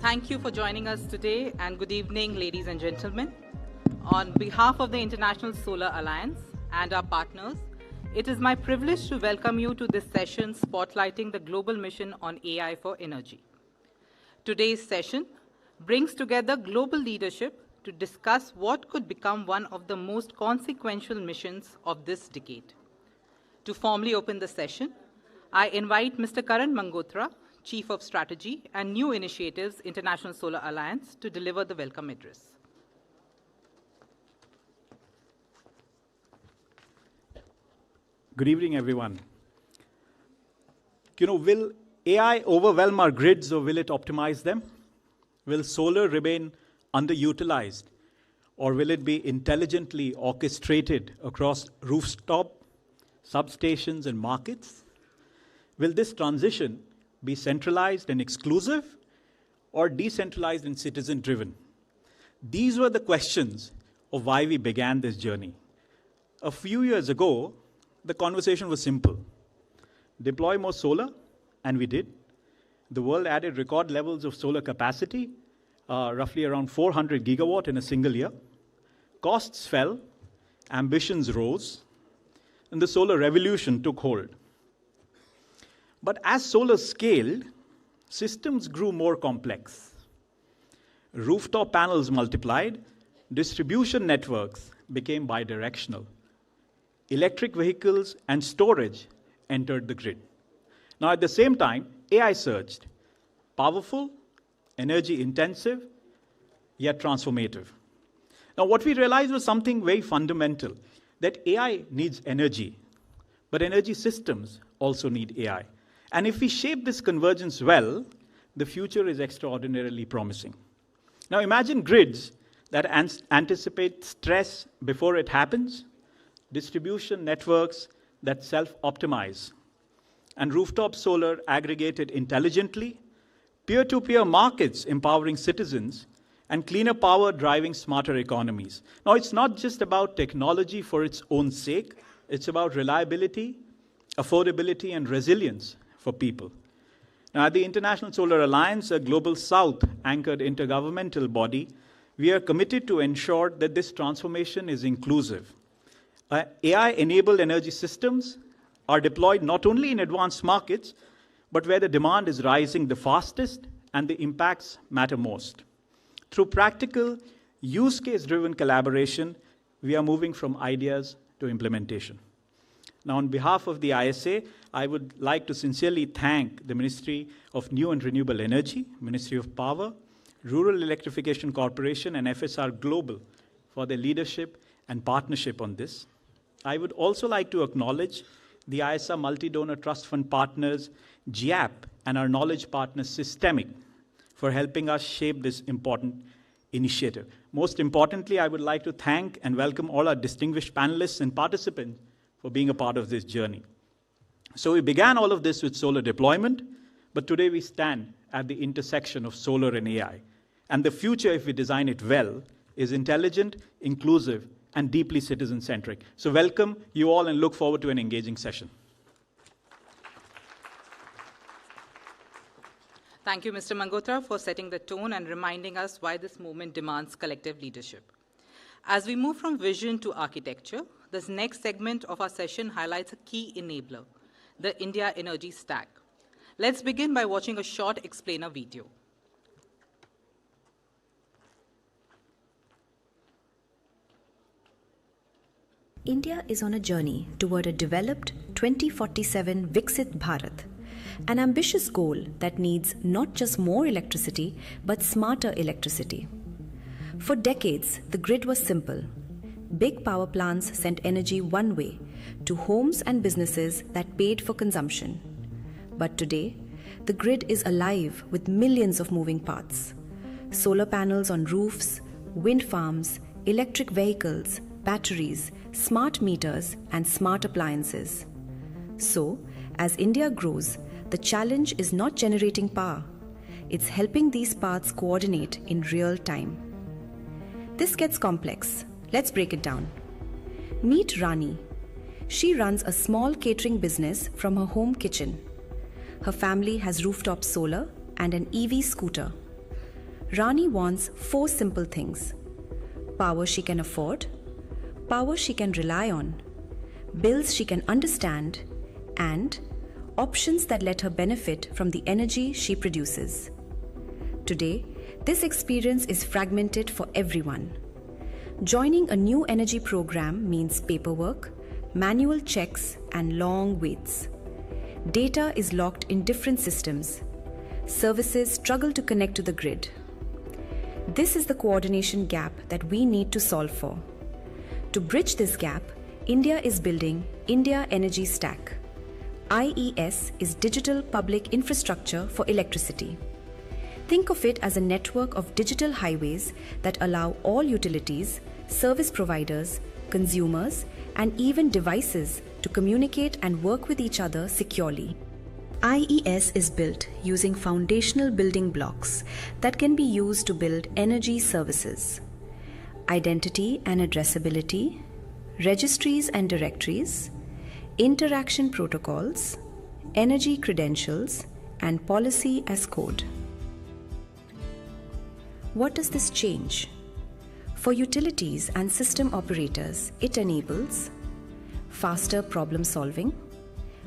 Thank you for joining us today, and good evening, ladies and gentlemen. On behalf of the International Solar Alliance and our partners, it is my privilege to welcome you to this session spotlighting the global mission on AI for energy. Today's session brings together global leadership to discuss what could become one of the most consequential missions of this decade. To formally open the session, I invite Mr. Karan Mangotra, Chief of Strategy and New Initiatives, International Solar Alliance, to deliver the welcome address. Good evening, everyone. Will AI overwhelm our grids or will it optimize them? Will solar remain underutilized or will it be intelligently orchestrated across rooftop, substations, and markets? Will this transition be centralized and exclusive or decentralized and citizen-driven? These were the questions of why we began this journey. A few years ago, the conversation was simple. Deploy more solar, and we did. The world added record levels of solar capacity, roughly around 400 gigawatt in a single year. Costs fell, ambitions rose, and the solar revolution took hold. But as solar scaled, systems grew more complex. Rooftop panels multiplied, distribution networks became bidirectional. Electric vehicles and storage entered the grid. Now, at the same time, AI surged. Powerful, energy intensive, yet transformative. Now, what we realized was something very fundamental, that AI needs energy, but energy systems also need AI. And if we shape this convergence well, the future is extraordinarily promising. Now, imagine grids that anticipate stress before it happens, distribution networks that self-optimize, and rooftop solar aggregated intelligently, peer-to-peer markets empowering citizens, and cleaner power driving smarter economies. Now, it's not just about technology for its own sake. It's about reliability, affordability, and resilience for people. Now, at the International Solar Alliance, a Global South-anchored intergovernmental body, we are committed to ensure that this transformation is inclusive. AI-enabled energy systems are deployed not only in advanced markets, but where the demand is rising the fastest and the impacts matter most. Through practical, use case-driven collaboration, we are moving from ideas to implementation. Now, on behalf of the ISA, I would like to sincerely thank the Ministry of New and Renewable Energy, Ministry of Power, Rural Electrification Corporation, and FSR Global for their leadership and partnership on this. I would also like to acknowledge the ISA Multi-Donor Trust Fund partners, GIAP, and our knowledge partner, Systemic, for helping us shape this important initiative. Most importantly, I would like to thank and welcome all our distinguished panelists and participants for being a part of this journey. So we began all of this with solar deployment, but today we stand at the intersection of solar and AI. And the future, if we design it well, is intelligent, inclusive, and deeply citizen-centric. So welcome you all and look forward to an engaging session. Thank you, Mr. Mangotra, for setting the tone and reminding us why this movement demands collective leadership. As we move from vision to architecture, this next segment of our session highlights a key enabler, the India Energy Stack. Let's begin by watching a short explainer video. India is on a journey toward a developed 2047 Viksit Bharat, an ambitious goal that needs not just more electricity, but smarter electricity. For decades, the grid was simple. Big power plants sent energy one way to homes and businesses that paid for consumption. But today, the grid is alive with millions of moving parts. Solar panels on roofs, wind farms, electric vehicles, batteries, smart meters, and smart appliances. So, as India grows, the challenge is not generating power. It's helping these parts coordinate in real time. This gets complex. Let's break it down. Meet Rani. She runs a small catering business from her home kitchen. Her family has rooftop solar and an EV scooter. Rani wants 4 simple things: power she can afford, power she can rely on, bills she can understand, and options that let her benefit from the energy she produces. Today, this experience is fragmented for everyone. Joining a new energy program means paperwork, manual checks, and long waits. Data is locked in different systems. Services struggle to connect to the grid. This is the coordination gap that we need to solve for. To bridge this gap, India is building India Energy Stack. IES is digital public infrastructure for electricity. Think of it as a network of digital highways that allow all utilities, service providers, consumers, and even devices to communicate and work with each other securely. IES is built using foundational building blocks that can be used to build energy services: identity and addressability, registries and directories, interaction protocols, energy credentials, and policy as code. What does this change? For utilities and system operators, it enables faster problem solving,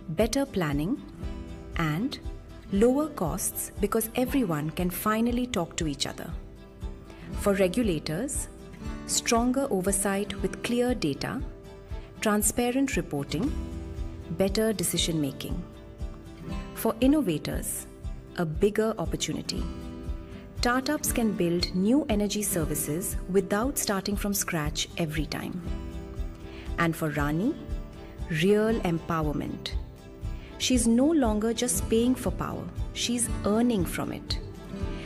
better planning, and lower costs because everyone can finally talk to each other. For regulators, stronger oversight with clear data, transparent reporting, better decision making. For innovators, a bigger opportunity. Startups can build new energy services without starting from scratch every time. And for Rani, real empowerment. She's no longer just paying for power, she's earning from it.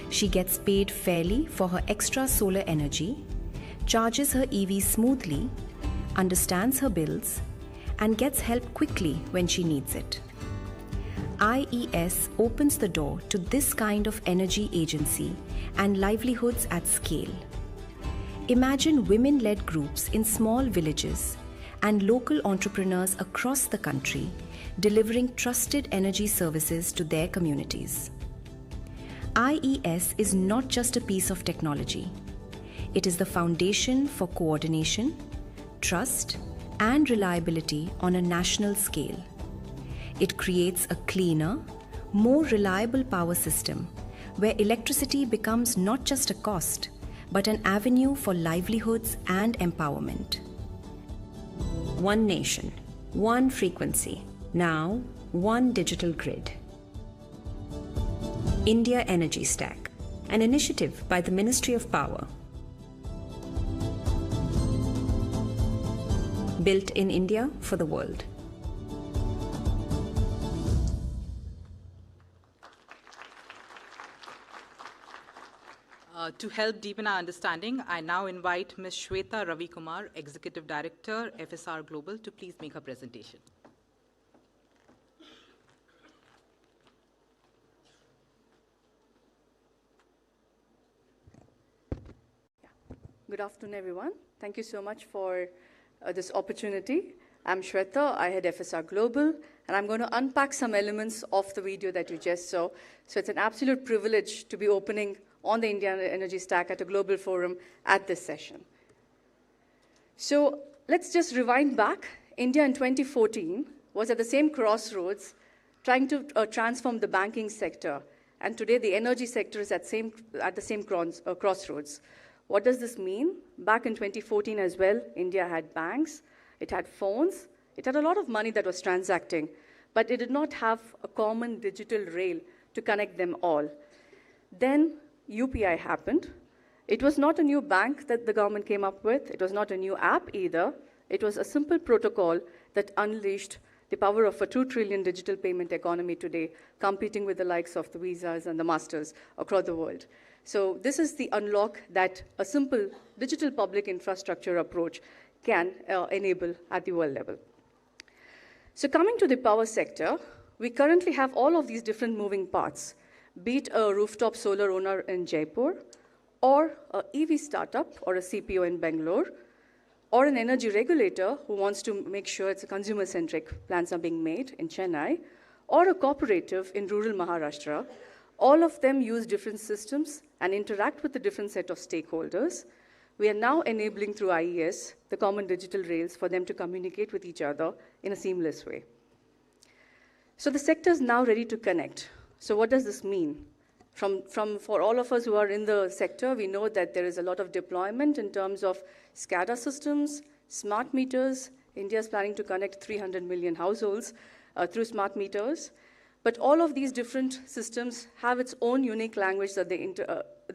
She gets paid fairly for her extra solar energy, charges her EV smoothly, understands her bills, and gets help quickly when she needs it. IES opens the door to this kind of energy agency and livelihoods at scale. Imagine women-led groups in small villages and local entrepreneurs across the country delivering trusted energy services to their communities. IES is not just a piece of technology. It is the foundation for coordination, trust, and reliability on a national scale. It creates a cleaner, more reliable power system where electricity becomes not just a cost, but an avenue for livelihoods and empowerment. One nation, one frequency, now one digital grid. India Energy Stack, an initiative by the Ministry of Power. Built in India for the world. To help deepen our understanding, I now invite Ms. Shweta Ravikumar, Executive Director, FSR Global, to please make her presentation. Good afternoon, everyone. Thank you so much for this opportunity. I'm Shweta, I head FSR Global, and I'm going to unpack some elements of the video that you just saw. So it's an absolute privilege to be opening on the Indian Energy Stack at a global forum at this session. So let's just rewind back. India in 2014 was at the same crossroads trying to transform the banking sector. And today the energy sector is at the same crossroads. What does this mean? Back in 2014 as well, India had banks, it had phones, it had a lot of money that was transacting, but it did not have a common digital rail to connect them all. Then UPI happened. It was not a new bank that the government came up with. It was not a new app either. It was a simple protocol that unleashed the power of a 2 trillion digital payment economy today, competing with the likes of the Visas and the Masters across the world. So this is the unlock that a simple digital public infrastructure approach can enable at the world level. So coming to the power sector, we currently have all of these different moving parts, be it a rooftop solar owner in Jaipur, or an EV startup or a CPO in Bangalore, or an energy regulator who wants to make sure it's consumer-centric plans are being made in Chennai, or a cooperative in rural Maharashtra. All of them use different systems and interact with a different set of stakeholders, we are now enabling through IES the common digital rails for them to communicate with each other in a seamless way. So the sector is now ready to connect. So what does this mean? For all of us who are in the sector, we know that there is a lot of deployment in terms of SCADA systems, smart meters. India is planning to connect 300 million households through smart meters. But all of these different systems have its own unique language that they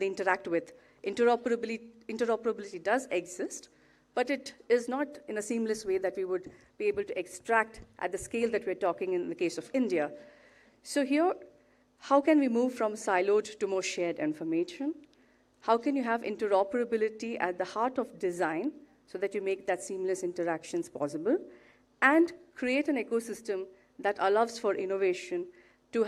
interact with. Interoperability does exist, but it is not in a seamless way that we would be able to extract at the scale that we're talking in the case of India. So here, how can we move from siloed to more shared information? How can you have interoperability at the heart of design so that you make that seamless interactions possible, and create an ecosystem that allows for innovation to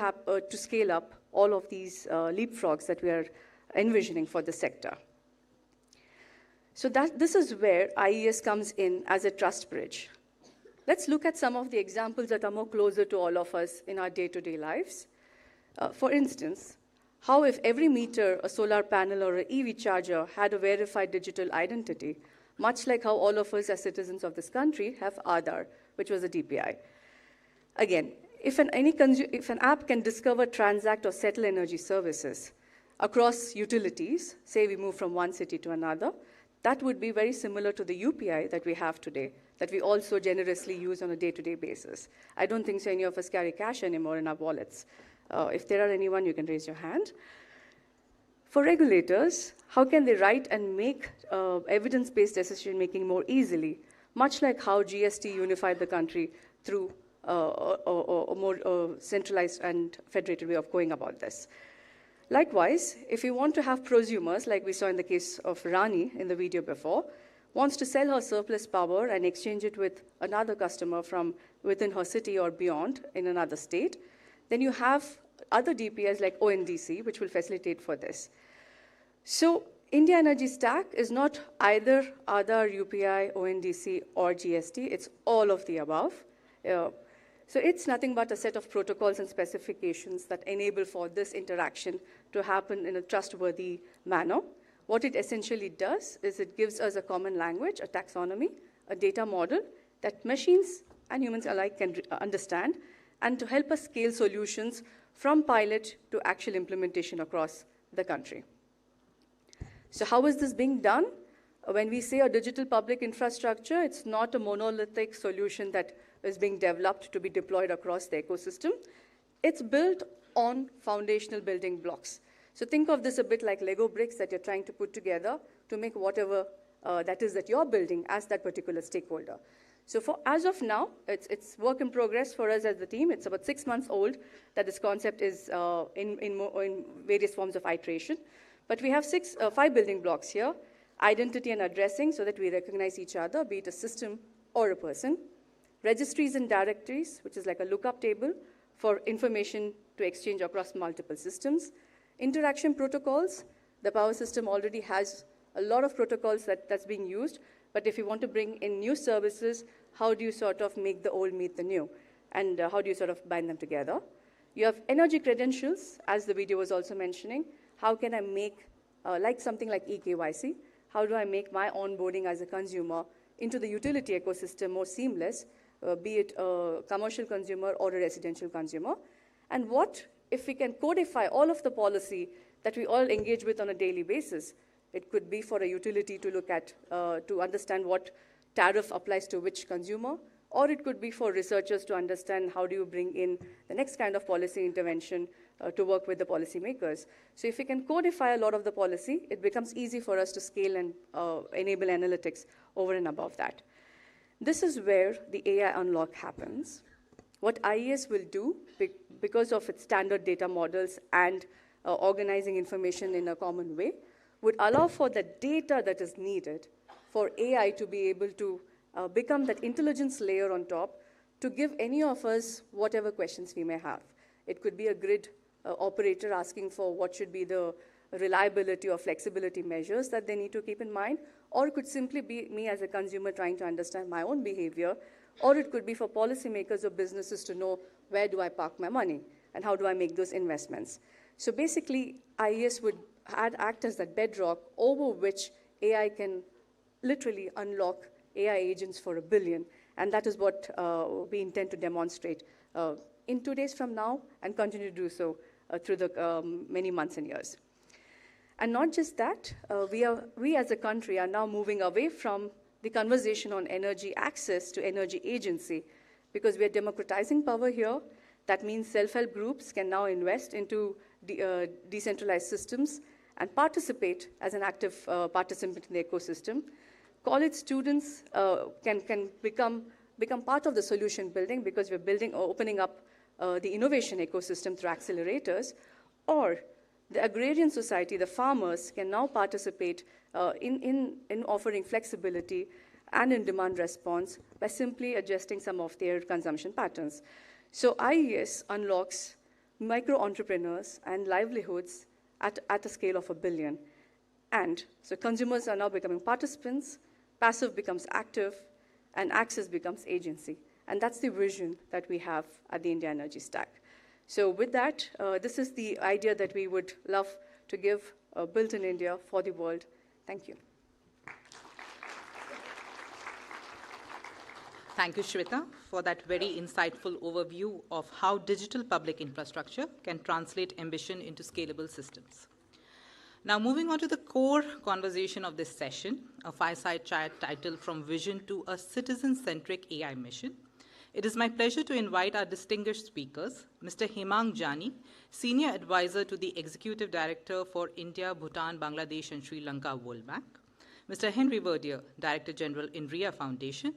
scale up all of these leapfrogs that we are envisioning for the sector. So this is where IES comes in as a trust bridge. Let's look at some of the examples that are more closer to all of us in our day-to-day lives. For instance, how if every meter, a solar panel, or an EV charger had a verified digital identity, much like how all of us as citizens of this country have Aadhaar, which was a DPI. Again, if an app can discover, transact, or settle energy services across utilities, say we move from one city to another, that would be very similar to the UPI that we have today, that we also generously use on a day-to-day basis. I don't think so any of us carry cash anymore in our wallets. If there are anyone, you can raise your hand. For regulators, how can they write and make evidence-based decision-making more easily, much like how GST unified the country through a more centralized and federated way of going about this. Likewise, if you want to have prosumers, like we saw in the case of Rani in the video before, wants to sell her surplus power and exchange it with another customer from within her city or beyond in another state, then you have other DPIs like ONDC, which will facilitate for this. So India Energy Stack is not either Aadhaar, UPI, ONDC, or GST. It's all of the above. So it's nothing but a set of protocols and specifications that enable for this interaction to happen in a trustworthy manner. What it essentially does is it gives us a common language, a taxonomy, a data model that machines and humans alike can understand, and to help us scale solutions from pilot to actual implementation across the country. So how is this being done? When we say a digital public infrastructure, it's not a monolithic solution that is being developed to be deployed across the ecosystem. It's built on foundational building blocks. So think of this a bit like Lego bricks that you're trying to put together to make whatever that is that you're building as that particular stakeholder. So as of now, it's work in progress for us as the team. It's about 6 months old that this concept is in various forms of iteration. But we have 5 building blocks here: identity and addressing, so that we recognize each other, be it a system or a person; registries and directories, which is like a lookup table for information to exchange across multiple systems; interaction protocols. The power system already has a lot of protocols that's being used, but if you want to bring in new services, how do you sort of make the old meet the new? And how do you sort of bind them together? You have energy credentials, as the video was also mentioning. How can I make, like something like eKYC, how do I make my onboarding as a consumer into the utility ecosystem more seamless, be it a commercial consumer or a residential consumer? And what if we can codify all of the policy that we all engage with on a daily basis? It could be for a utility to look at, to understand what tariff applies to which consumer, or it could be for researchers to understand how do you bring in the next kind of policy intervention to work with the policymakers. So if we can codify a lot of the policy, it becomes easy for us to scale and enable analytics over and above that. This is where the AI unlock happens. What IES will do, because of its standard data models and organizing information in a common way, would allow for the data that is needed for AI to be able to become that intelligence layer on top to give any of us whatever questions we may have. It could be a grid operator asking for what should be the reliability or flexibility measures that they need to keep in mind, or it could simply be me as a consumer trying to understand my own behavior, or it could be for policymakers or businesses to know where do I park my money and how do I make those investments. So basically, IES would act as that bedrock over which AI can literally unlock AI agents for 1 billion. And that is what we intend to demonstrate in 2 days from now and continue to do so through the many months and years. And not just that, we as a country are now moving away from the conversation on energy access to energy agency, because we are democratizing power here. That means self-help groups can now invest into decentralized systems and participate as an active participant in the ecosystem. College students can become part of the solution building, because we're opening up the innovation ecosystem through accelerators. Or the agrarian society, the farmers, can now participate in offering flexibility and in demand response by simply adjusting some of their consumption patterns. So IES unlocks micro-entrepreneurs and livelihoods at a scale of 1 billion. And so consumers are now becoming participants, passive becomes active, and access becomes agency. And that's the vision that we have at the India Energy Stack. So with that, this is the idea that we would love to give built in India for the world. Thank you. Thank you, Shweta, for that very insightful overview of how digital public infrastructure can translate ambition into scalable systems. Now, moving on to the core conversation of this session, a fireside chat titled From Vision to a Citizen-Centric AI Mission. It is my pleasure to invite our distinguished speakers, Mr. Hemang Jani, Senior Advisor to the Executive Director for India, Bhutan, Bangladesh, and Sri Lanka World Bank, Mr. Henry Verdier, Director General, INRIA Foundation.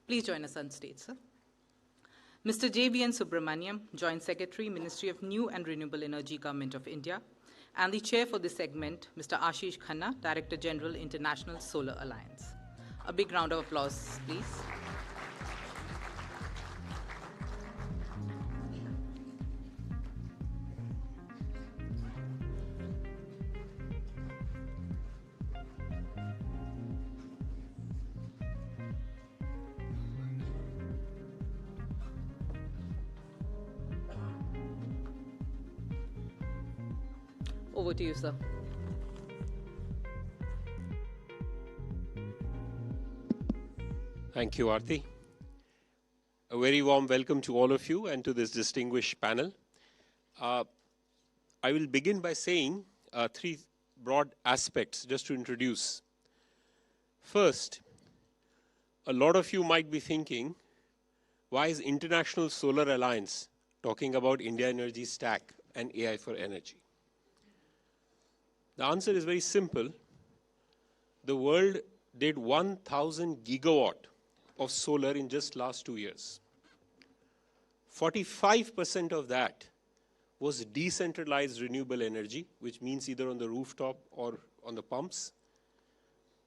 Please join us on stage, sir. Mr. J.V.N. Subramaniam, Joint Secretary, Ministry of New and Renewable Energy, Government of India, and the chair for this segment, Mr. Ashish Khanna, Director General, International Solar Alliance. A big round of applause, please. Over to you, sir. Thank you, Aarti. A very warm welcome to all of you and to this distinguished panel. I will begin by saying three broad aspects just to introduce. First, a lot of you might be thinking, why is International Solar Alliance talking about India Energy Stack and AI for energy? The answer is very simple. The world did 1,000 gigawatt of solar in just last 2 years. 45% of that was decentralized renewable energy, which means either on the rooftop or on the pumps.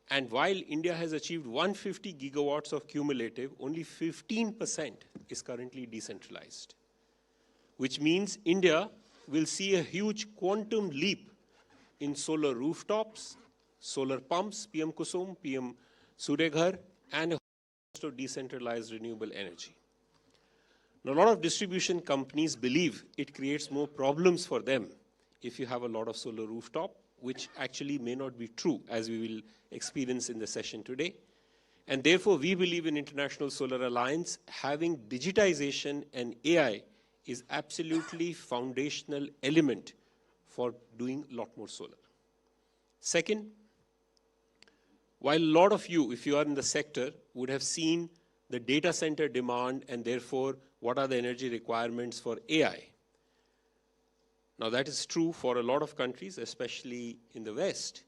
And while India has achieved 150 gigawatts of cumulative, only 15% is currently decentralized, which means India will see a huge quantum leap in solar rooftops, solar pumps, PM Kusum, PM Suryaghar, and a host of decentralized renewable energy. Now, a lot of distribution companies believe it creates more problems for them if you have a lot of solar rooftop, which actually may not be true, as we will experience in the session today. And therefore, we believe in International Solar Alliance, having digitization and AI is absolutely foundational element for doing a lot more solar. Second, while a lot of you, if you are in the sector, would have seen the data center demand and therefore what are the energy requirements for AI. Now that is true for a lot of countries, especially in the West,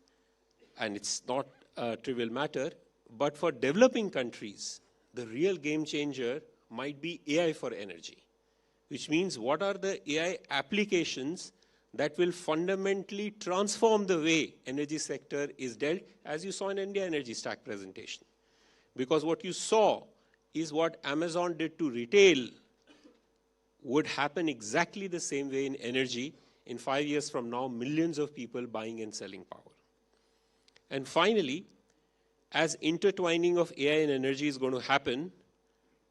and it's not a trivial matter, but for developing countries, the real game changer might be AI for energy, which means what are the AI applications that will fundamentally transform the way energy sector is dealt, as you saw in India Energy Stack presentation. Because what you saw is what Amazon did to retail would happen exactly the same way in energy. In 5 years from now, millions of people buying and selling power. And finally, as intertwining of AI and energy is going to happen,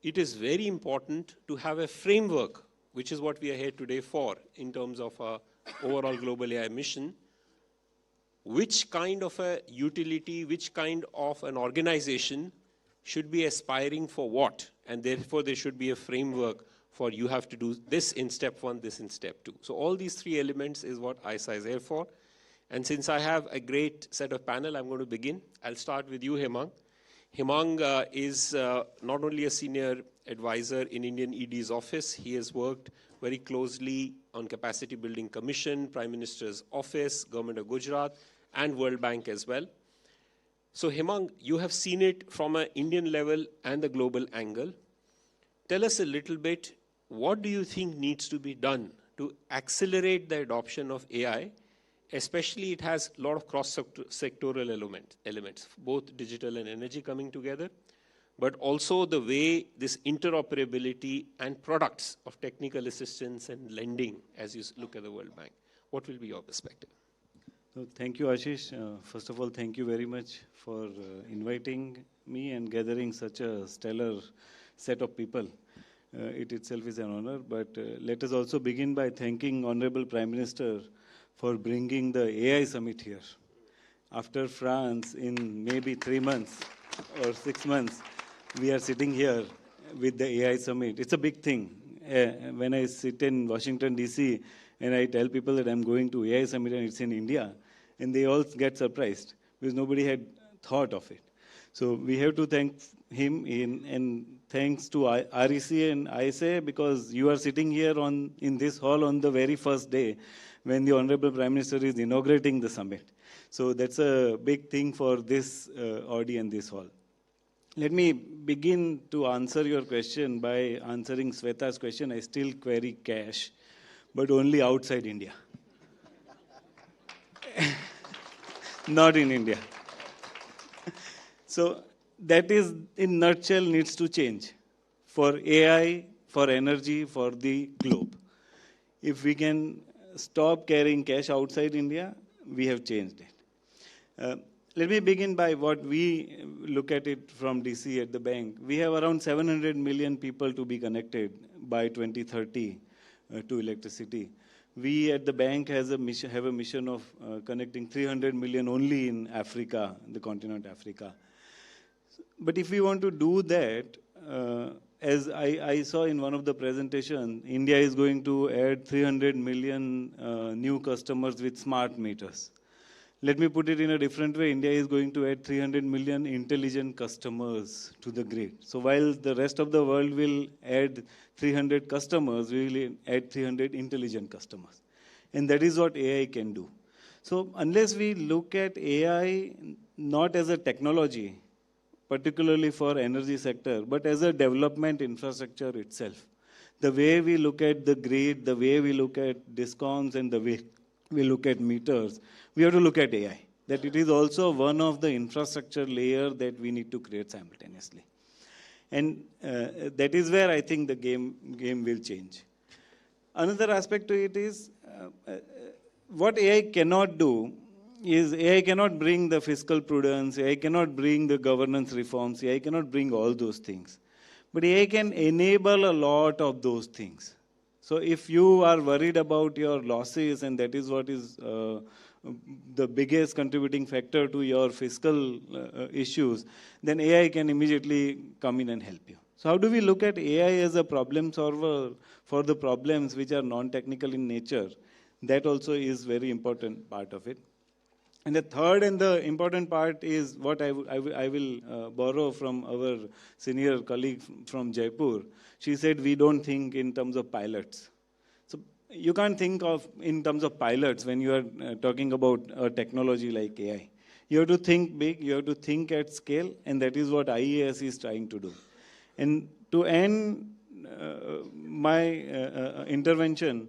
it is very important to have a framework, which is what we are here today for in terms of our overall global AI mission, which kind of a utility, which kind of an organization should be aspiring for what, and therefore there should be a framework for you have to do this in step 1, this in step 2. So all these 3 elements is what ISA is here for. And since I have a great set of panel, I'm going to begin. I'll start with you, Hemang. Hemang is not only a senior advisor in Indian ED's office, he has worked very closely on Capacity Building Commission, Prime Minister's Office, Government of Gujarat, and World Bank as well. So Hemang, you have seen it from an Indian level and the global angle. Tell us a little bit, what do you think needs to be done to accelerate the adoption of AI? Especially it has a lot of cross-sectoral elements, both digital and energy coming together, but also the way this interoperability and products of technical assistance and lending as you look at the World Bank. What will be your perspective? So thank you, Ashish. First of all, thank you very much for inviting me and gathering such a stellar set of people. It itself is an honor, but let us also begin by thanking Honorable Prime Minister for bringing the AI summit here. After France, in maybe 3 months or 6 months, we are sitting here with the AI summit. It's a big thing. When I sit in Washington, D.C., and I tell people that I'm going to AI summit and it's in India, and they all get surprised because nobody had thought of it. So we have to thank him, and thanks to REC and ISA, because you are sitting here in this hall on the very first day when the Honorable Prime Minister is inaugurating the summit. So that's a big thing for this audience, this hall. Let me begin to answer your question by answering Sweta's question. I still query cash, but only outside India. Not in India. So that is, in nutshell, needs to change for AI, for energy, for the globe. If we can stop carrying cash outside India, we have changed it. Let me begin by what we look at it from DC at the bank. We have around 700 million people to be connected by 2030 to electricity. We at the bank have a mission of connecting 300 million only in Africa, the continent Africa. But if we want to do that, as I saw in one of the presentations, India is going to add 300 million new customers with smart meters. Let me put it in a different way. India is going to add 300 million intelligent customers to the grid. So while the rest of the world will add 300 customers, we will add 300 intelligent customers. And that is what AI can do. So unless we look at AI not as a technology, particularly for energy sector, but as a development infrastructure itself, the way we look at the grid, the way we look at discoms, and the way we look at meters, we have to look at AI, that it is also one of the infrastructure layer that we need to create simultaneously. And that is where I think the game will change. Another aspect to it is what AI cannot do is AI cannot bring the fiscal prudence, AI cannot bring the governance reforms, AI cannot bring all those things. But AI can enable a lot of those things. So if you are worried about your losses, and that is what is the biggest contributing factor to your fiscal issues, then AI can immediately come in and help you. So how do we look at AI as a problem solver for the problems which are non-technical in nature? That also is very important part of it. And the third and the important part is what I will borrow from our senior colleague from Jaipur. She said, we don't think in terms of pilots. So you can't think of in terms of pilots when you are talking about a technology like AI. You have to think big, you have to think at scale, and that is what IES is trying to do. And to end my intervention,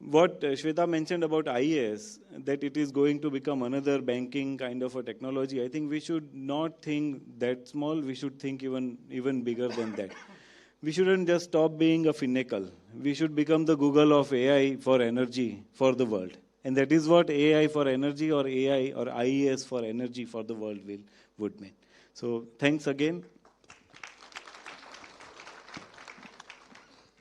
what Shweta mentioned about IES, that it is going to become another banking kind of a technology, I think we should not think that small, we should think even bigger than that. We shouldn't just stop being a Finacle. We should become the Google of AI for energy for the world. And that is what AI for energy or AI or IES for energy for the world would mean. So thanks again.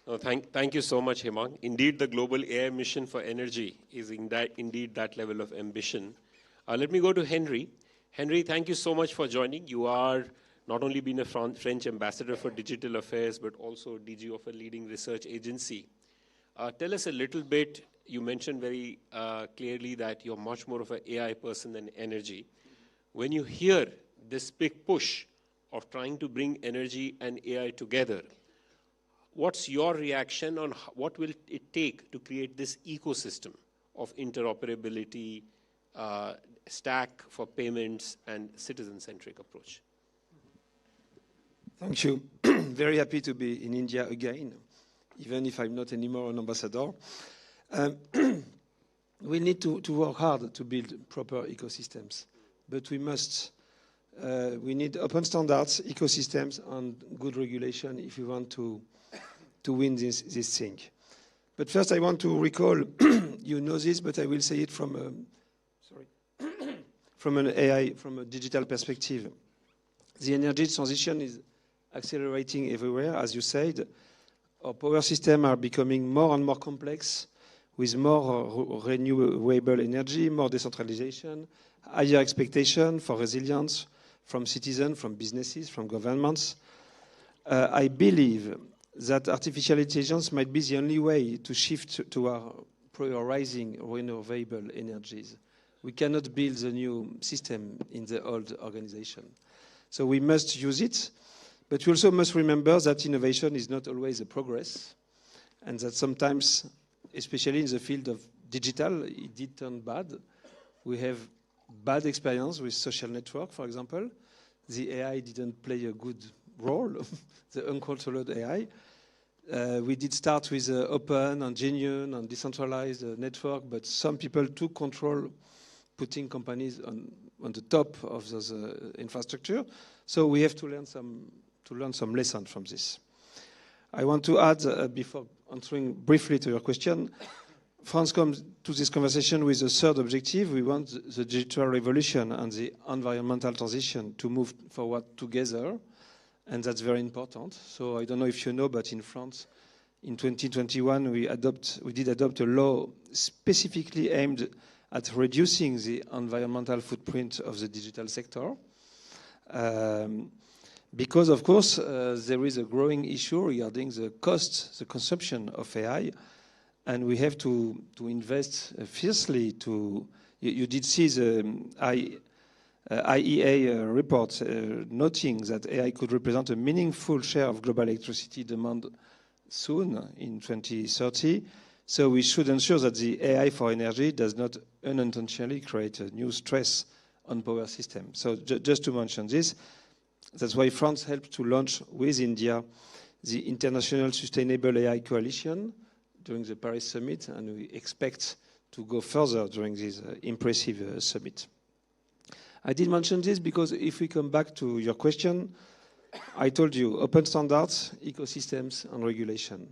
Oh, thank you so much, Hemang. Indeed, the global AI mission for energy is indeed that level of ambition. Let me go to Henry. Henry, thank you so much for joining. You are not only been a French ambassador for digital affairs, but also DG of a leading research agency. Tell us a little bit. You mentioned very clearly that you're much more of an AI person than energy. When you hear this big push of trying to bring energy and AI together, what's your reaction on what will it take to create this ecosystem of interoperability, stack for payments, and citizen-centric approach? Thank you. Very happy to be in India again, even if I'm not anymore an ambassador. We need to work hard to build proper ecosystems, but we need open standards, ecosystems, and good regulation if we want to win this thing. But first, I want to recall, you know this, but I will say it from a digital perspective. The energy transition is accelerating everywhere, as you said. Our power systems are becoming more and more complex, with more renewable energy, more decentralization, higher expectation for resilience from citizens, from businesses, from governments. I believe that artificial intelligence might be the only way to shift to our prioritizing renewable energies. We cannot build a new system in the old organization. So we must use it, but we also must remember that innovation is not always a progress, and that sometimes, especially in the field of digital, it did turn bad. We have bad experience with social network, for example. The AI didn't play a good role, the uncontrolled AI. We did start with open and genuine and decentralized network, but some people took control, putting companies on the top of those infrastructure. So we have to learn some lessons from this. I want to add, before answering briefly to your question, France comes to this conversation with a third objective. We want the digital revolution and the environmental transition to move forward together, and that's very important. So I don't know if you know, but in France, in 2021, we did adopt a law specifically aimed at reducing the environmental footprint of the digital sector. Because, of course, there is a growing issue regarding the cost, the consumption of AI, and we have to invest fiercely to... You did see the IEA report noting that AI could represent a meaningful share of global electricity demand soon, in 2030. So we should ensure that the AI for energy does not unintentionally create a new stress on power system. So just to mention this, that's why France helped to launch with India the International Sustainable AI Coalition during the Paris Summit, and we expect to go further during this impressive summit. I did mention this because if we come back to your question, I told you open standards, ecosystems, and regulation.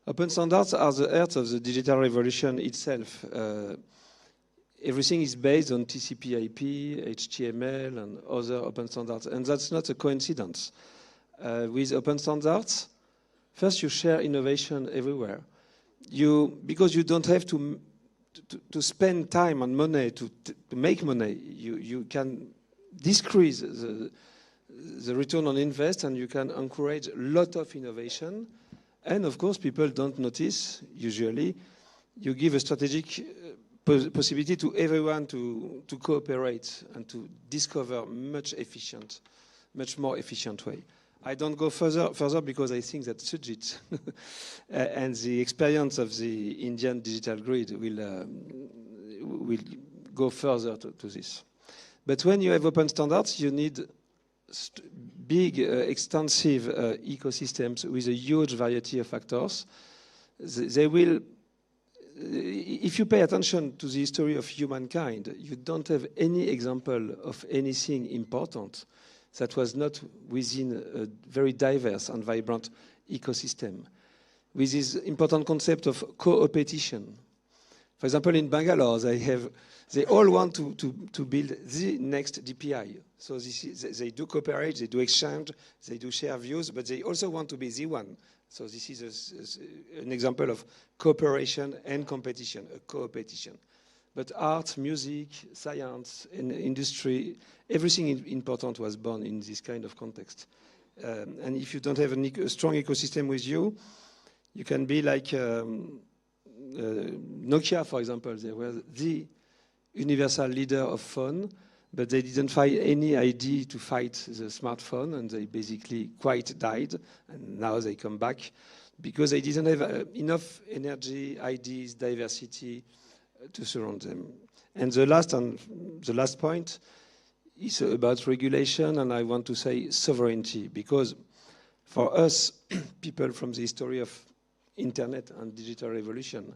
Open standards are the heart of the digital revolution itself. Everything is based on TCP/IP, HTML, and other open standards, and that's not a coincidence. With open standards, first you share innovation everywhere. Because you don't have to spend time and money to make money, you can decrease the return on invest, and you can encourage a lot of innovation. And of course, people don't notice, usually. You give a strategic possibility to everyone to cooperate and to discover much more efficient way. I don't go further because I think that Sujit and the experience of the Indian digital grid will go further to this. But when you have open standards, you need big, extensive ecosystems with a huge variety of factors. They will, if you pay attention to the history of humankind, you don't have any example of anything important that was not within a very diverse and vibrant ecosystem, with this important concept of co-opetition. For example, in Bangalore, they all want to build the next DPI. So they do cooperate, they do exchange, they do share views, but they also want to be the one. So this is an example of cooperation and competition, a co-opetition. But art, music, science, and industry, everything important was born in this kind of context. And if you don't have a strong ecosystem with you, you can be like Nokia, for example. They were the universal leader of phone, but they didn't find any idea to fight the smartphone, and they basically quite died. And now they come back because they didn't have enough energy, ideas, diversity to surround them. And the last point is about regulation, and I want to say sovereignty, because for us, people from the history of internet and digital revolution,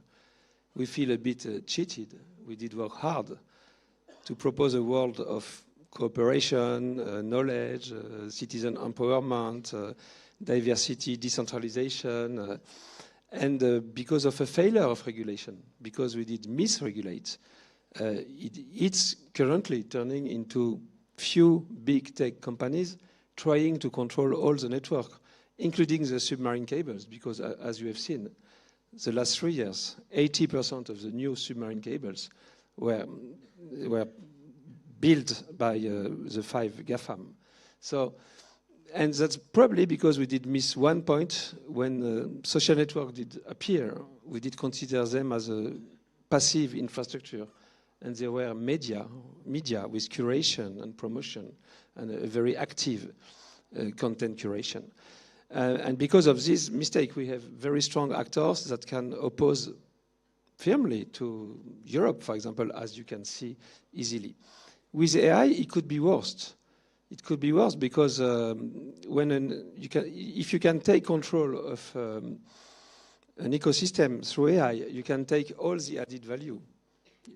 we feel a bit cheated. We did work hard to propose a world of cooperation, knowledge, citizen empowerment, diversity, decentralization, and because of a failure of regulation, because we did misregulate, it's currently turning into few big tech companies trying to control all the network, including the submarine cables, because as you have seen, the last 3 years, 80% of the new submarine cables were built by the 5 GAFAM. So, and that's probably because we did miss one point when social network did appear. We did consider them as a passive infrastructure, and they were media with curation and promotion and a very active content curation. And because of this mistake, we have very strong actors that can oppose firmly to Europe, for example, as you can see easily. With AI, it could be worse. It could be worse because if you can take control of an ecosystem through AI, you can take all the added value.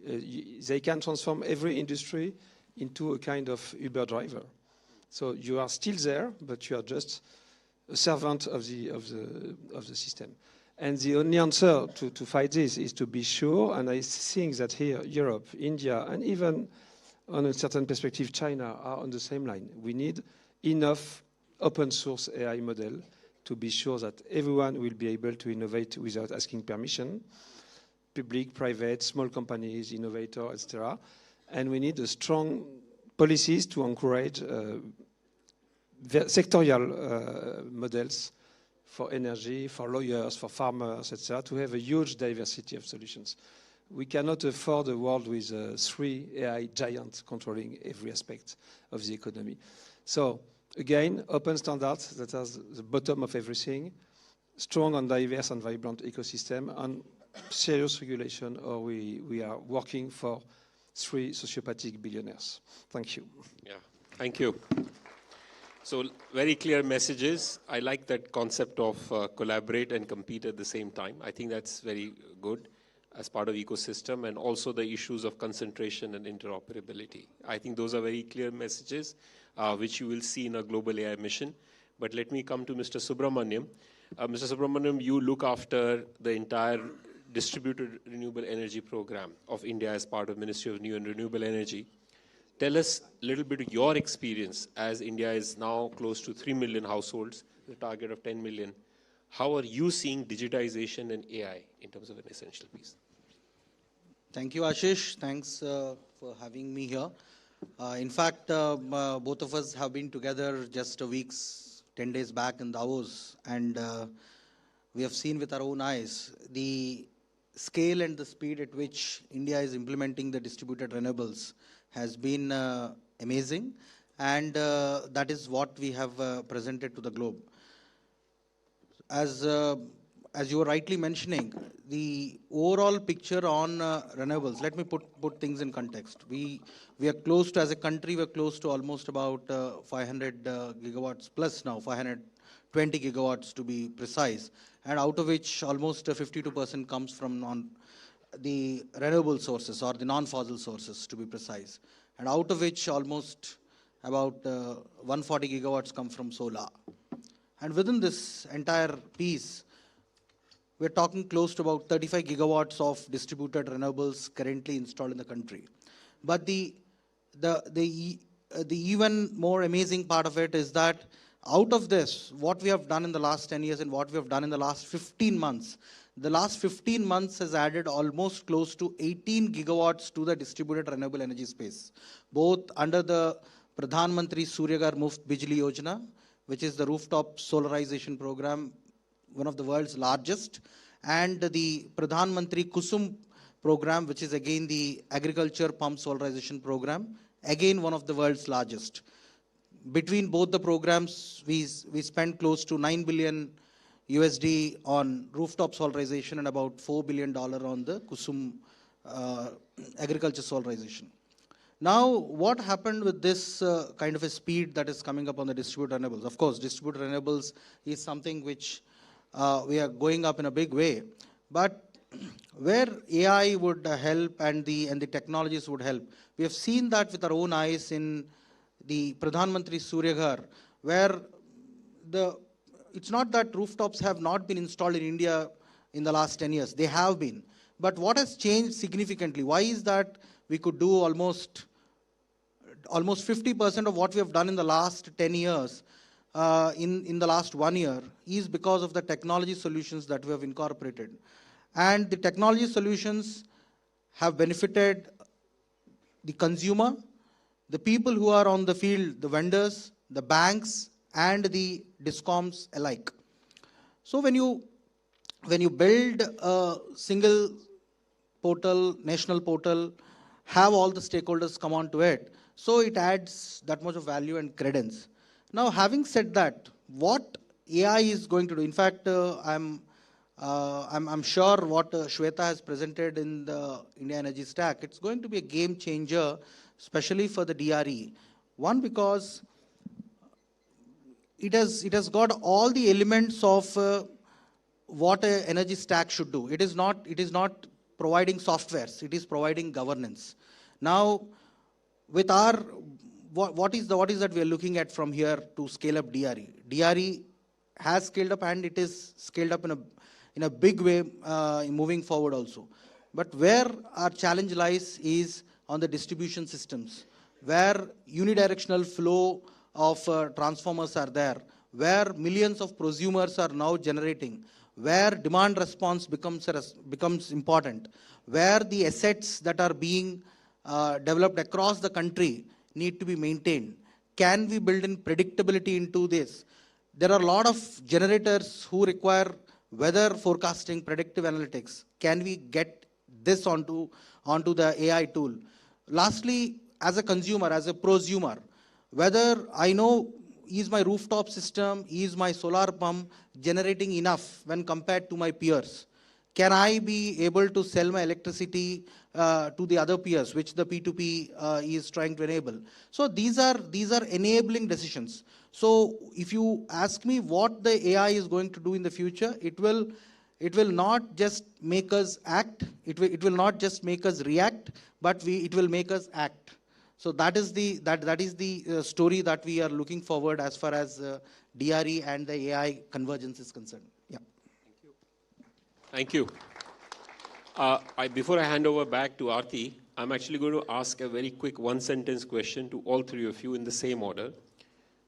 They can transform every industry into a kind of Uber driver. So you are still there, but you are just a servant of the system. And the only answer to fight this is to be sure, and I think that here, Europe, India, and even on a certain perspective, China are on the same line. We need enough open source AI model to be sure that everyone will be able to innovate without asking permission, public, private, small companies, innovators, etc. And we need a strong policies to encourage sectorial models for energy, for lawyers, for farmers, etc., to have a huge diversity of solutions. We cannot afford a world with 3 AI giants controlling every aspect of the economy. So again, open standards that are the bottom of everything, strong and diverse and vibrant ecosystem, and serious regulation, or we are working for 3 sociopathic billionaires. Thank you. Yeah, thank you. So very clear messages. I like that concept of collaborate and compete at the same time. I think that's very good as part of ecosystem, and also the issues of concentration and interoperability. I think those are very clear messages, which you will see in a global AI mission. But let me come to Mr. Subramaniam. Mr. Subramaniam, you look after the entire distributed renewable energy program of India as part of Ministry of New and Renewable Energy. Tell us a little bit of your experience, as India is now close to 3 million households, the target of 10 million. How are you seeing digitization and AI in terms of an essential piece? Thank you, Ashish. Thanks for having me here. In fact, both of us have been together just a week's, 10 days back in Davos, and we have seen with our own eyes the scale and the speed at which India is implementing the distributed renewables has been amazing, and that is what we have presented to the globe. As you were rightly mentioning, the overall picture on renewables, let me put things in context. We are close to, as a country, we're close to almost about 500 gigawatts plus now, 520 gigawatts to be precise, and out of which almost 52% comes from the renewable sources, or the non-fossil sources to be precise, and out of which almost about 140 gigawatts come from solar. And within this entire piece, we're talking close to about 35 gigawatts of distributed renewables currently installed in the country. But the even more amazing part of it is that out of this, what we have done in the last 10 years and what we have done in the last 15 months, the last 15 months has added almost close to 18 gigawatts to the distributed renewable energy space, both under the Pradhan Mantri Suryaghar Muft Bijli Yojana, which is the rooftop solarization program, one of the world's largest, and the Pradhan Mantri Kusum program, which is again the agriculture pump solarization program, again one of the world's largest. Between both the programs, we spent close to $9 billion USD on rooftop solarization and about $4 billion on the Kusum agriculture solarization. Now, what happened with this kind of a speed that is coming up on the distributed renewables? Of course, distributed renewables is something which we are going up in a big way, but where AI would help and the technologies would help, we have seen that with our own eyes in the Pradhan Mantri Suryaghar, where it's not that rooftops have not been installed in India in the last 10 years. They have been. But what has changed significantly? Why is that we could do almost 50% of what we have done in the last 10 years in the last 1 year is because of the technology solutions that we have incorporated. And the technology solutions have benefited the consumer, the people who are on the field, the vendors, the banks, and the discoms alike. So when you build a single portal, national portal, have all the stakeholders come onto it, so it adds that much of value and credence. Now, having said that, what AI is going to do, in fact, I'm sure what Shweta has presented in the India Energy Stack, it's going to be a game changer, especially for the DRE. One, because it has got all the elements of what an energy stack should do. It is not providing softwares, it is providing governance. Now, with our, what is that we are looking at from here to scale up DRE? DRE has scaled up and it is scaled up in a big way moving forward also. But where our challenge lies is on the distribution systems, where unidirectional flow of transformers are there, where millions of prosumers are now generating, where demand response becomes important, where the assets that are being developed across the country need to be maintained. Can we build in predictability into this? There are a lot of generators who require weather forecasting, predictive analytics. Can we get this onto the AI tool? Lastly, as a consumer, as a prosumer, whether I know is my rooftop system, is my solar pump generating enough when compared to my peers? Can I be able to sell my electricity to the other peers, which the P2P is trying to enable? So these are enabling decisions. So if you ask me what the AI is going to do in the future, it will not just make us act, it will not just make us react, but it will make us act. So that is the story that we are looking forward as far as DRE and the AI convergence is concerned. Yeah. Thank you. Before I hand over back to Aarti, I'm actually going to ask a very quick one-sentence question to all three of you in the same order.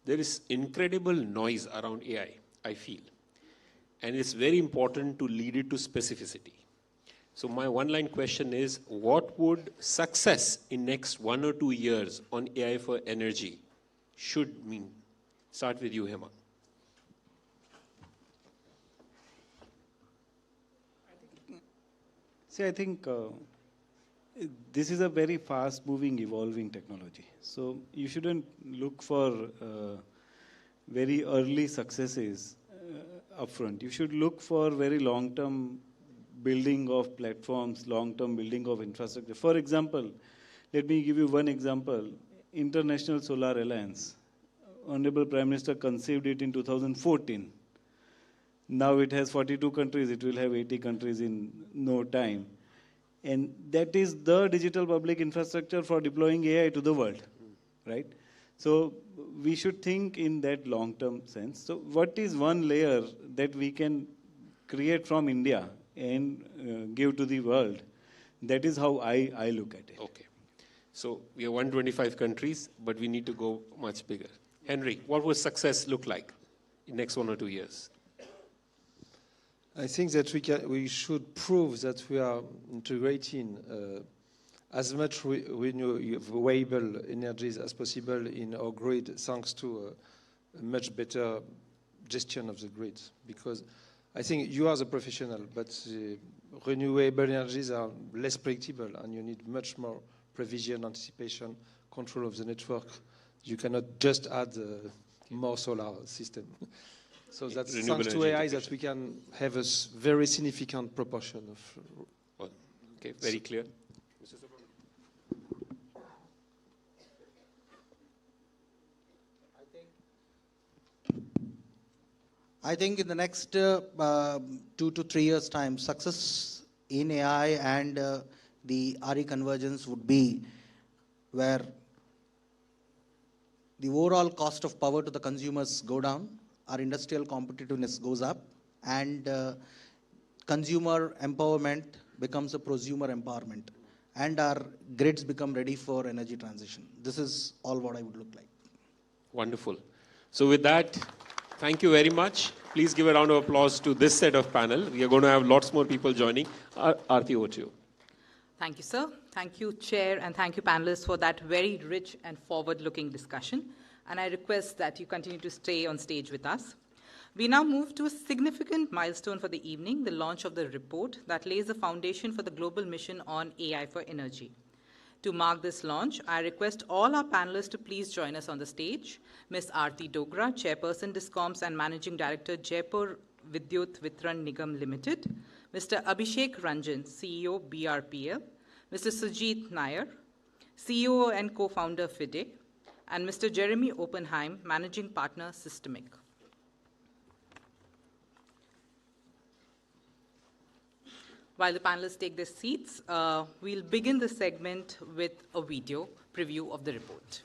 There is incredible noise around AI, I feel. And it's very important to lead it to specificity. So my one-line question is, what would success in next 1 or 2 years on AI for energy should mean? Start with you, Hema. See, I think this is a very fast-moving, evolving technology. So you shouldn't look for very early successes upfront. You should look for very long-term building of platforms, long-term building of infrastructure. For example, let me give you one example. International Solar Alliance. Honorable Prime Minister conceived it in 2014. Now it has 42 countries. It will have 80 countries in no time. And that is the digital public infrastructure for deploying AI to the world, right? So we should think in that long-term sense. So what is one layer that we can create from India and give to the world? That is how I look at it. Okay. So we are 125 countries, but we need to go much bigger. Henry, what will success look like in next 1 or 2 years? I think that we should prove that we are integrating as much renewable energies as possible in our grid, thanks to a much better gestion of the grid. Because I think you are the professional, but the renewable energies are less predictable, and you need much more provision, anticipation, control of the network. You cannot just add more solar system. So that's thanks to AI that we can have a very significant proportion of. Okay, very clear. I think in the next 2 to 3 years' time, success in AI and the RE convergence would be where the overall cost of power to the consumers go down, our industrial competitiveness goes up, and consumer empowerment becomes a prosumer empowerment, and our grids become ready for energy transition. This is all what I would look like. Wonderful. So with that, thank you very much. Please give a round of applause to this set of panel. We are going to have lots more people joining. Aarti, over to you. Thank you, sir. Thank you, Chair, and thank you, panelists, for that very rich and forward-looking discussion. And I request that you continue to stay on stage with us. We now move to a significant milestone for the evening, the launch of the report that lays the foundation for the global mission on AI for energy. To mark this launch, I request all our panelists to please join us on the stage. Ms. Aarti Dogra, Chairperson Discoms and Managing Director, Jaipur Vidyut Vitran Nigam Limited. Mr. Abhishek Ranjan, CEO, BRPL. Mr. Sujit Nair, CEO and co-founder, FIDE. And Mr. Jeremy Oppenheim, Managing Partner, Systemic. While the panelists take their seats, we'll begin the segment with a video preview of the report.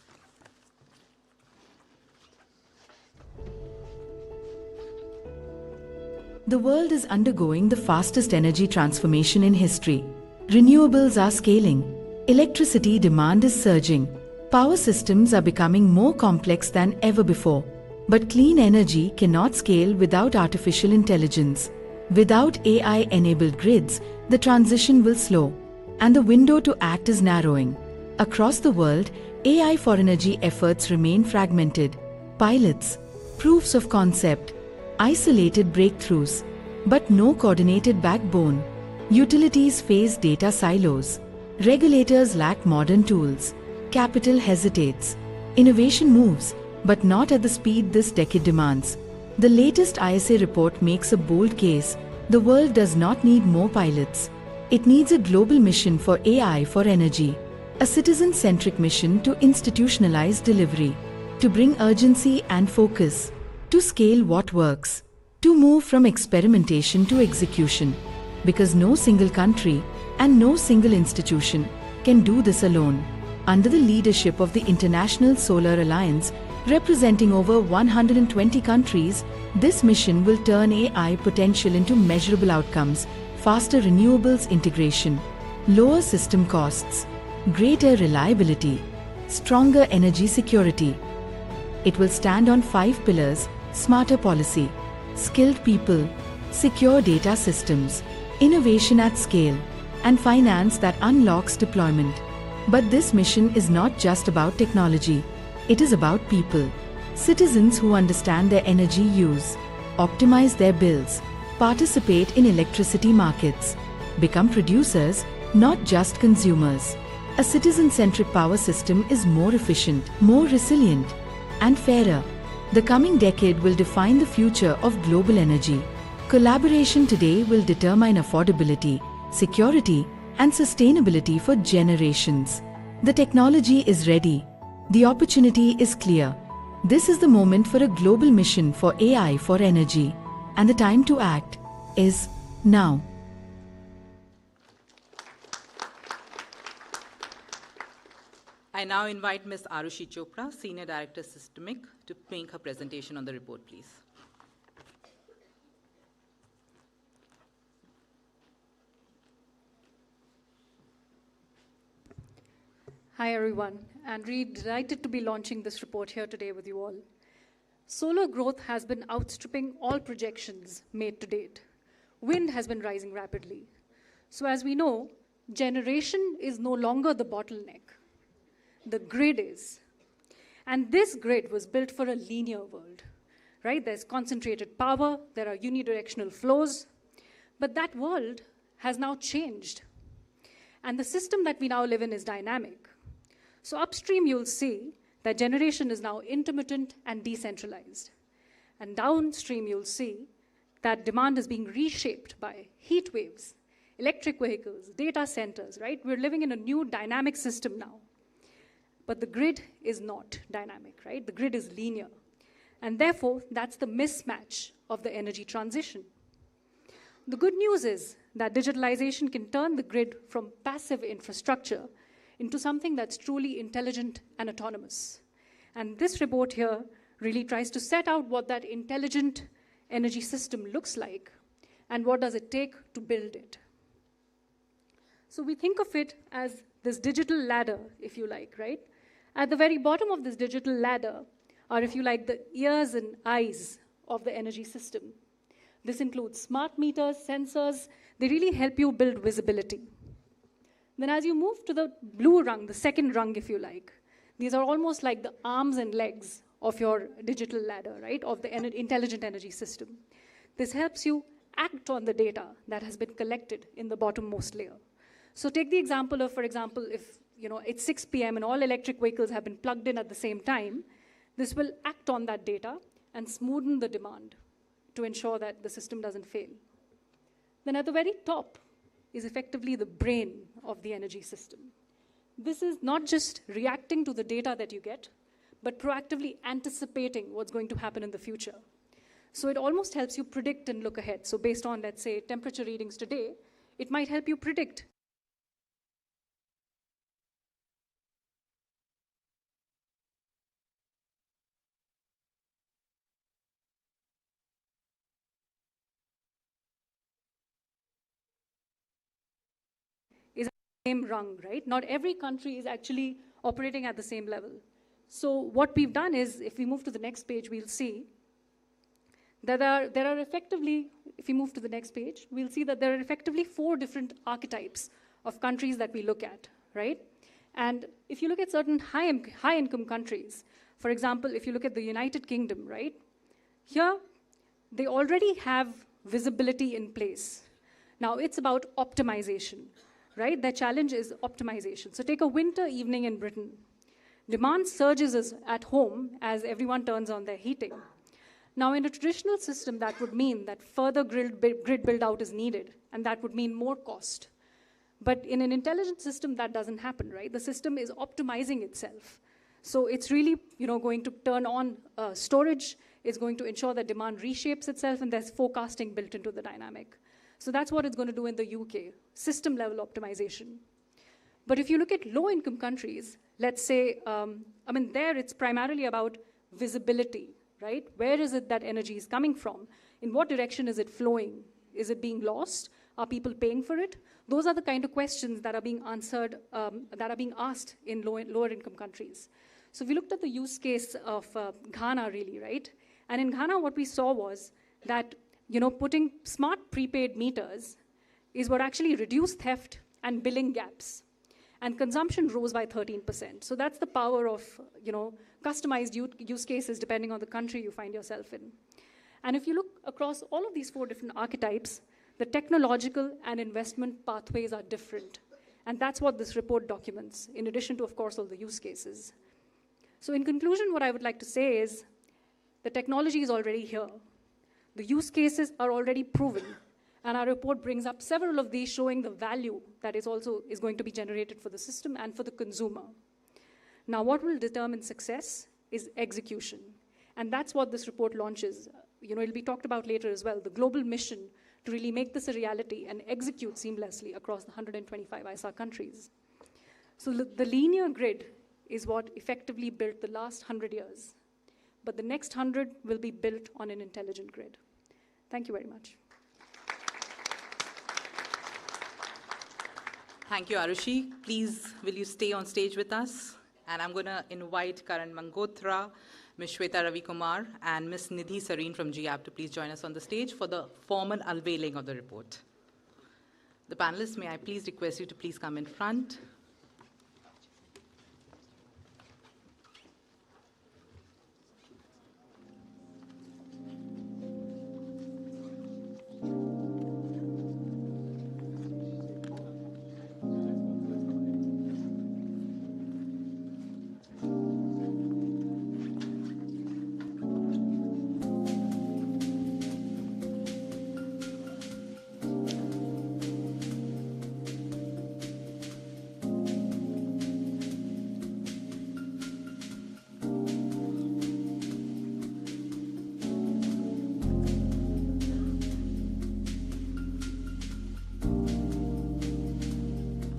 The world is undergoing the fastest energy transformation in history. Renewables are scaling. Electricity demand is surging. Power systems are becoming more complex than ever before. But clean energy cannot scale without artificial intelligence. Without AI-enabled grids, the transition will slow, and the window to act is narrowing. Across the world, AI for energy efforts remain fragmented. Pilots, proofs of concept, isolated breakthroughs, but no coordinated backbone. Utilities face data silos. Regulators lack modern tools. Capital hesitates. Innovation moves, but not at the speed this decade demands. The latest ISA report makes a bold case. The world does not need more pilots. It needs a global mission for AI for energy. A citizen-centric mission to institutionalize delivery. To bring urgency and focus. To scale what works. To move from experimentation to execution. Because no single country and no single institution can do this alone. Under the leadership of the International Solar Alliance, representing over 120 countries, this mission will turn AI potential into measurable outcomes, faster renewables integration, lower system costs, greater reliability, stronger energy security. It will stand on 5 pillars: smarter policy, skilled people, secure data systems, innovation at scale, and finance that unlocks deployment. But this mission is not just about technology. It is about people. Citizens who understand their energy use, optimize their bills, participate in electricity markets, become producers, not just consumers. A citizen-centric power system is more efficient, more resilient, and fairer. The coming decade will define the future of global energy. Collaboration today will determine affordability, security, and sustainability for generations. The technology is ready. The opportunity is clear. This is the moment for a global mission for AI for energy. And the time to act is now. I now invite Ms. Arushi Chopra, Senior Director Systemic, to make her presentation on the report, please. Hi, everyone, and really delighted to be launching this report here today with you all. Solar growth has been outstripping all projections made to date. wind has been rising rapidly. So as we know, generation is no longer the bottleneck. The grid is. And this grid was built for a linear world, right? There's concentrated power, there are unidirectional flows, but that world has now changed. And the system that we now live in is dynamic. So upstream, you'll see that generation is now intermittent and decentralized. And downstream, you'll see that demand is being reshaped by heat waves, electric vehicles, data centers, right? We're living in a new dynamic system now. But the grid is not dynamic, right? The grid is linear. And therefore, that's the mismatch of the energy transition. The good news is that digitalization can turn the grid from passive infrastructure into something that's truly intelligent and autonomous. And this report here really tries to set out what that intelligent energy system looks like and what does it take to build it. So we think of it as this digital ladder, if you like, right? At the very bottom of this digital ladder are, if you like, the ears and eyes of the energy system. This includes smart meters, sensors. They really help you build visibility. Then as you move to the blue rung, the second rung, if you like, these are almost like the arms and legs of your digital ladder, right, of the intelligent energy system. This helps you act on the data that has been collected in the bottommost layer. So take the example of, for example, if it's 6 p.m. and all electric vehicles have been plugged in at the same time, this will act on that data and smoothen the demand to ensure that the system doesn't fail. Then at the very top is effectively the brain of the energy system. This is not just reacting to the data that you get, but proactively anticipating what's going to happen in the future. So it almost helps you predict and look ahead. So based on, let's say, temperature readings today, it might help you predict is at the same rung, right? Not every country is actually operating at the same level. So what we've done is, if we move to the next page, we'll see that there are effectively, if we move to the next page, we'll see that there are effectively 4 different archetypes of countries that we look at, right? And if you look at certain high-income countries, for example, if you look at the United Kingdom, right? Here, they already have visibility in place. Now, it's about optimization, right? Their challenge is optimization. So take a winter evening in Britain. Demand surges at home as everyone turns on their heating. Now, in a traditional system, that would mean that further grid build-out is needed, and that would mean more cost. But in an intelligent system, that doesn't happen, right? The system is optimizing itself. So it's really going to turn on storage. It's going to ensure that demand reshapes itself, and there's forecasting built into the dynamic. So that's what it's going to do in the UK, system-level optimization. But if you look at low-income countries, let's say, there it's primarily about visibility, right? Where is it that energy is coming from? In what direction is it flowing? Is it being lost? Are people paying for it? Those are the kind of questions that are being answered, that are being asked in lower-income countries. So we looked at the use case of Ghana, really, right? And in Ghana, what we saw was that putting smart prepaid meters is what actually reduced theft and billing gaps. And consumption rose by 13%. So that's the power of customized use cases depending on the country you find yourself in. And if you look across all of these 4 different archetypes, the technological and investment pathways are different. And that's what this report documents, in addition to, of course, all the use cases. So in conclusion, what I would like to say is the technology is already here. The use cases are already proven. And our report brings up several of these, showing the value that is going to be generated for the system and for the consumer. Now, what will determine success is execution. And that's what this report launches. It'll be talked about later as well, the global mission to really make this a reality and execute seamlessly across the 125 ISA countries. So the linear grid is what effectively built the last 100 years. But the next 100 will be built on an intelligent grid. Thank you very much. Thank you, Arushi. Please, will you stay on stage with us? And I'm going to invite Karan Mangotra, Ms. Shweta Ravi Kumar and Ms. Nidhi Sareen from GAP to please join us on the stage for the formal unveiling of the report. The panelists, may I please request you to please come in front.